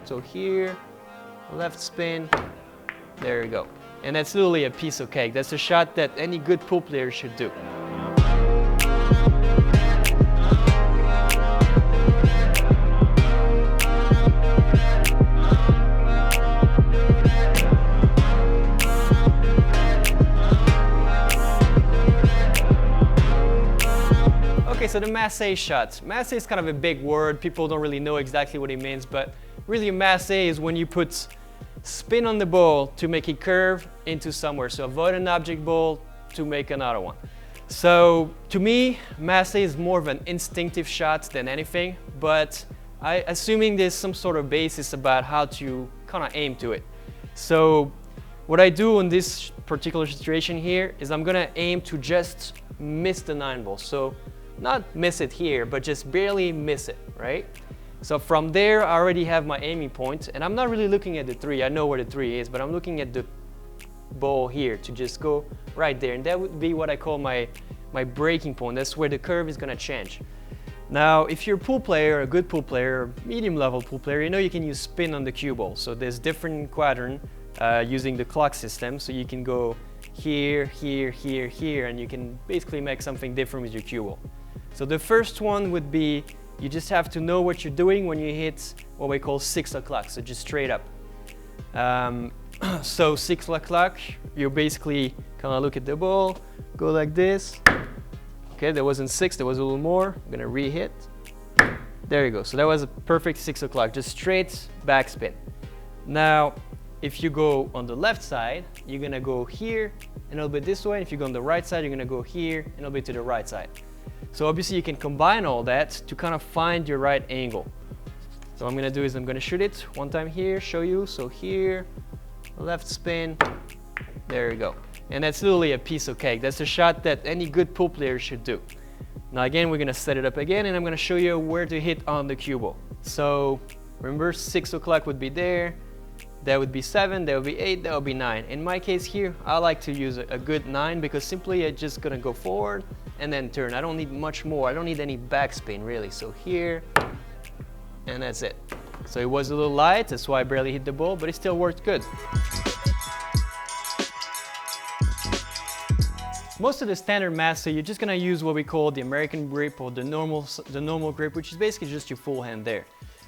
So here, left spin, there you go. And that's literally a piece of cake. That's a shot that any good pool player should do. Okay, so the MASSE shot. MASSE is kind of a big word. People don't really know exactly what it means, but really a MASSE is when you put spin on the ball to make it curve into somewhere. So avoid an object ball to make another one. So to me, MASSE is more of an instinctive shot than anything, but assuming there's some sort of basis about how to kind of aim to it. So what I do in this particular situation here is I'm gonna aim to just miss the 9 ball. So not miss it here, but just barely miss it, right? So from there, I already have my aiming point, and I'm not really looking at the 3. I know where the 3 is, but I'm looking at the ball here to just go right there. And that would be what I call my breaking point. That's where the curve is gonna change. Now, if you're a pool player, a good pool player, medium level pool player, you know you can use spin on the cue ball. So there's different quadrant using the clock system. So you can go here, here, here, here, and you can basically make something different with your cue ball. So the first one would be, you just have to know what you're doing when you hit what we call 6 o'clock, so just straight up. So 6 o'clock, you basically kind of look at the ball, go like this. Okay, there wasn't 6, there was a little more. I'm gonna re-hit. There you go, so that was a perfect 6 o'clock, just straight backspin. Now, if you go on the left side, you're gonna go here and a little bit this way. If you go on the right side, you're gonna go here and a little bit to the right side. So obviously you can combine all that to kind of find your right angle. So what I'm gonna do is I'm gonna shoot it one time here, show you. So here, left spin, there you go. And that's literally a piece of cake. That's a shot that any good pool player should do. Now again, we're gonna set it up again, and I'm gonna show you where to hit on the cue ball. So remember, 6 o'clock would be there, that would be 7, that would be 8, that would be 9. In my case here, I like to use a good 9 because simply I'm just gonna go forward and then turn. I don't need much more. I don't need any backspin really. So here, and that's it. So it was a little light, that's why I barely hit the ball, but it still worked good. Most of the standard MASSE, you're just gonna use what we call the American grip or the normal grip, which is basically just your full hand there.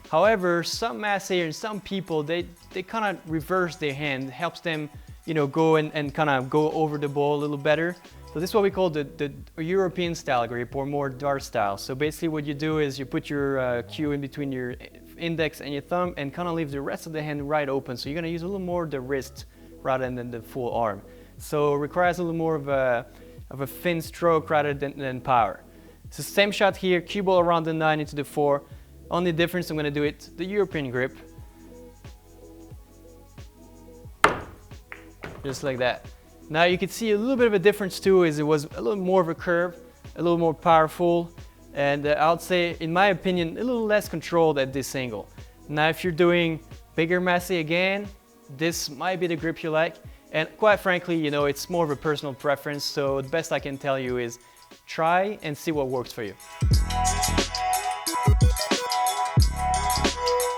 However, some MASSE and some people, they kind of reverse their hand. It helps them, you know, go and kind of go over the ball a little better. So this is what we call the European style grip, or more dart style. So basically what you do is you put your cue in between your index and your thumb and kind of leave the rest of the hand right open. So you're gonna use a little more the wrist rather than the full arm. So it requires a little more of a thin stroke rather than power. It's the same shot here, cue ball around the 9 into the 4. Only difference, I'm gonna do it the European grip. Just like that. Now you can see a little bit of a difference too, is it was a little more of a curve, a little more powerful, and I would say, in my opinion, a little less controlled at this angle. Now if you're doing bigger MASSE again, this might be the grip you like, and quite frankly, you know, it's more of a personal preference, so the best I can tell you is try and see what works for you.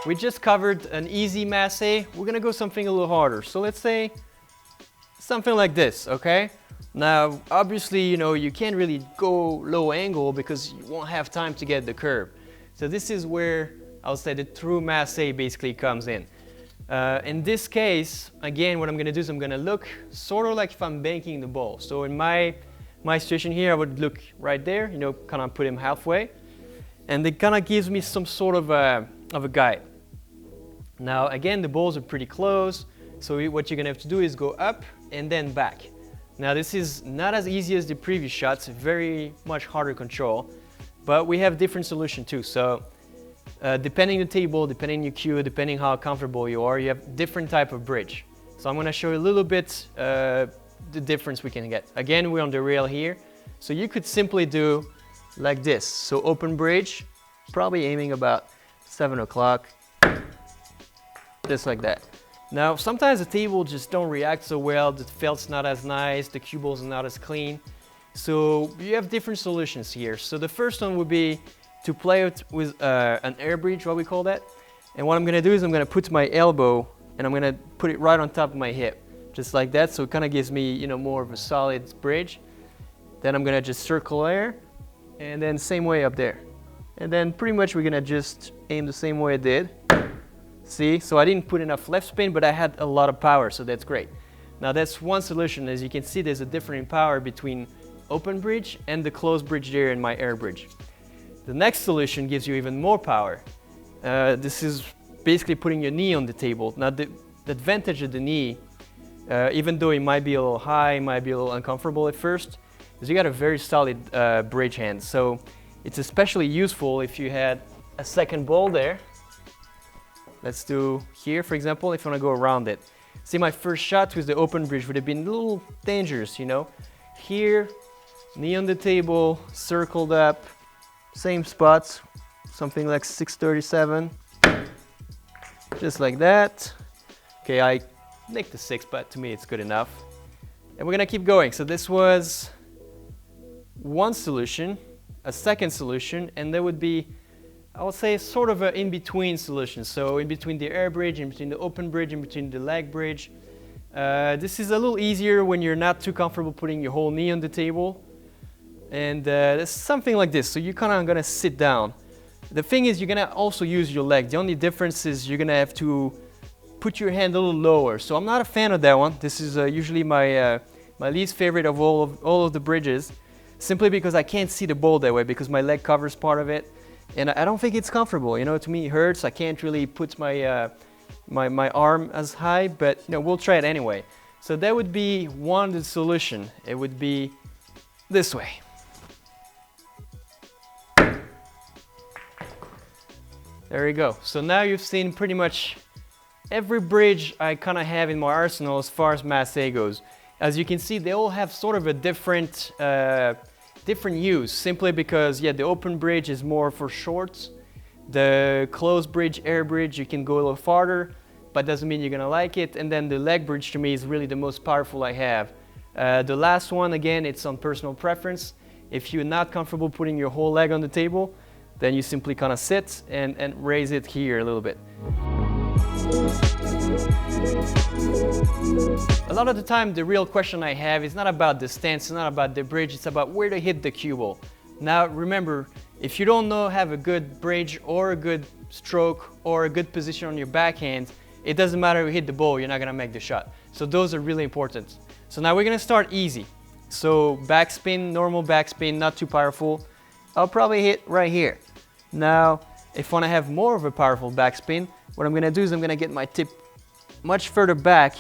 We just covered an easy MASSE. We're gonna go something a little harder. So let's say something like this, okay? Now, obviously, you know, you can't really go low angle because you won't have time to get the curve. So this is where I'll say the true MASSE basically comes in. In this case, again, what I'm gonna do is I'm gonna look sort of like if I'm banking the ball. So in my situation here, I would look right there, you know, kind of put him halfway. And it kind of gives me some sort of a guide. Now, again, the balls are pretty close. So what you're gonna have to do is go up and then back. Now, this is not as easy as the previous shots, very much harder control, but we have different solution too. So depending on the table, depending on your cue, depending how comfortable you are, you have different type of bridge. So I'm gonna show you a little bit the difference we can get. Again, we're on the rail here. So you could simply do like this. So open bridge, probably aiming about 7 o'clock, just like that. Now, sometimes the table just don't react so well, the felt's not as nice, the cue balls are not as clean. So you have different solutions here. So the first one would be to play it with an air bridge, what we call that. And what I'm gonna do is I'm gonna put my elbow and I'm gonna put it right on top of my hip, just like that, so it kind of gives me, you know, more of a solid bridge. Then I'm gonna just circle there, and then same way up there. And then pretty much we're gonna just aim the same way I did. See, so I didn't put enough left spin, but I had a lot of power, so that's great. Now that's one solution. As you can see, there's a difference in power between open bridge and the closed bridge there in my air bridge. The next solution gives you even more power. This is basically putting your knee on the table. Now the advantage of the knee, even though it might be a little high, might be a little uncomfortable at first, is you got a very solid bridge hand. So it's especially useful if you had a second ball there. Let's do here, for example, if you want to go around it. See, my first shot with the open bridge would have been a little dangerous, you know. Here, knee on the table, circled up, same spots, something like 637, just like that. Okay, I nicked the 6, but to me it's good enough. And we're gonna keep going. So this was one solution, a second solution, and there would be, I would say, sort of an in-between solution. So in between the air bridge, in between the open bridge, in between the leg bridge. This is a little easier when you're not too comfortable putting your whole knee on the table. And it's something like this. So you're kind of gonna sit down. The thing is, you're gonna also use your leg. The only difference is you're gonna have to put your hand a little lower. So I'm not a fan of that one. This is usually my my least favorite of all of the bridges, simply because I can't see the ball that way because my leg covers part of it. And I don't think it's comfortable, you know, to me it hurts. I can't really put my, my arm as high, but you know, we'll try it anyway. So that would be one solution. It would be this way. There you go. So now you've seen pretty much every bridge I kind of have in my arsenal as far as MASSE goes. As you can see, they all have sort of a different use, simply because, yeah, the open bridge is more for shorts. The closed bridge, air bridge, you can go a little farther, but doesn't mean you're gonna like it. And then the leg bridge to me is really the most powerful I have. The last one, again, it's on personal preference. If you're not comfortable putting your whole leg on the table, then you simply kind of sit and raise it here a little bit. A lot of the time, the real question I have is not about the stance, it's not about the bridge, it's about where to hit the cue ball. Now remember, if you don't have a good bridge or a good stroke or a good position on your backhand, it doesn't matter if you hit the ball, you're not gonna make the shot. So those are really important. So now we're gonna start easy. So backspin, normal backspin, not too powerful. I'll probably hit right here. Now, if I wanna have more of a powerful backspin, what I'm gonna do is I'm gonna get my tip much further back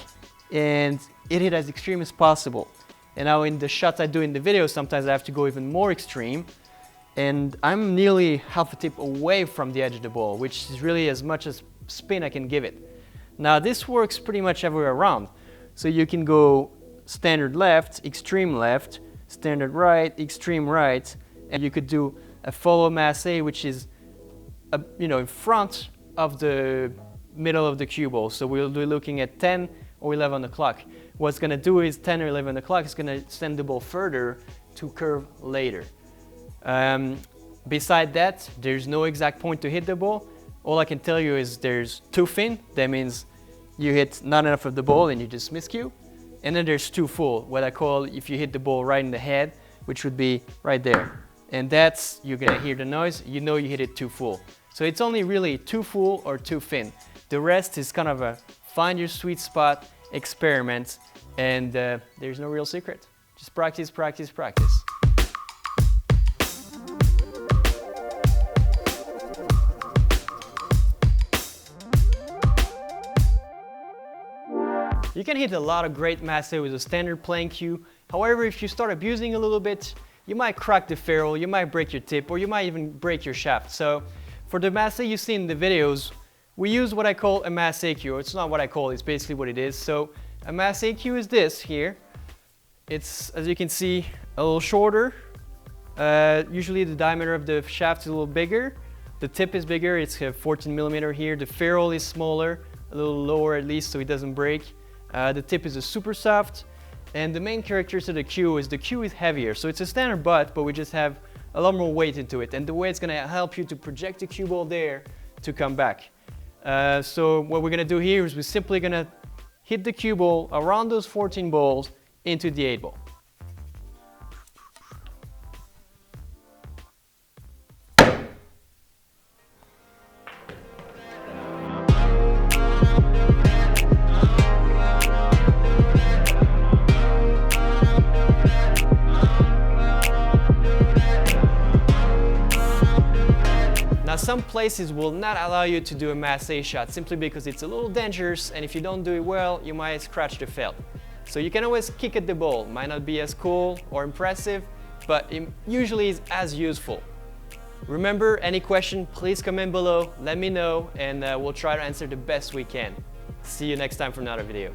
and hit it as extreme as possible. And now in the shots I do in the video, sometimes I have to go even more extreme. And I'm nearly half a tip away from the edge of the ball, which is really as much as spin I can give it. Now this works pretty much everywhere around. So you can go standard left, standard right, extreme right, and you could do a follow MASSE, which is you know, in front of the middle of the cue ball. So we'll be looking at 10 or 11 o'clock. What's gonna do is 10 or 11 o'clock is gonna send the ball further to curve later. Beside that, there's no exact point to hit the ball. All I can tell you is there's too thin. That means you hit not enough of the ball and you just miscue. And then there's too full, what I call if you hit the ball right in the head, which would be right there. And that's, you're gonna hear the noise, you know you hit it too full. So it's only really too full or too thin. The rest is kind of a find your sweet spot, experiment, and there's no real secret. Just practice, practice, practice. You can hit a lot of great MASSE with a standard playing cue. However, if you start abusing a little bit, you might crack the ferrule, you might break your tip, or you might even break your shaft. So for the MASSE you see in the videos, we use what I call a MASSE cue. It's not what I call, it's basically what it is. So a MASSE cue is this here. It's, as you can see, a little shorter. Usually the diameter of the shaft is a little bigger. The tip is bigger, it's 14 millimeter here. The ferrule is smaller, a little lower at least so it doesn't break. The tip is a super soft. And the main characteristic of the cue is heavier. So it's a standard butt, but we just have a lot more weight into it. And the way it's gonna help you to project the cue ball there to come back. So what we're gonna do here is we're simply gonna hit the cue ball around those 14 balls into the 8 ball. Now some places will not allow you to do a masse shot simply because it's a little dangerous, and if you don't do it well, you might scratch the felt. So you can always kick at the ball. Might not be as cool or impressive, but it usually is as useful. Remember, any question, please comment below, let me know, and we'll try to answer the best we can. See you next time for another video.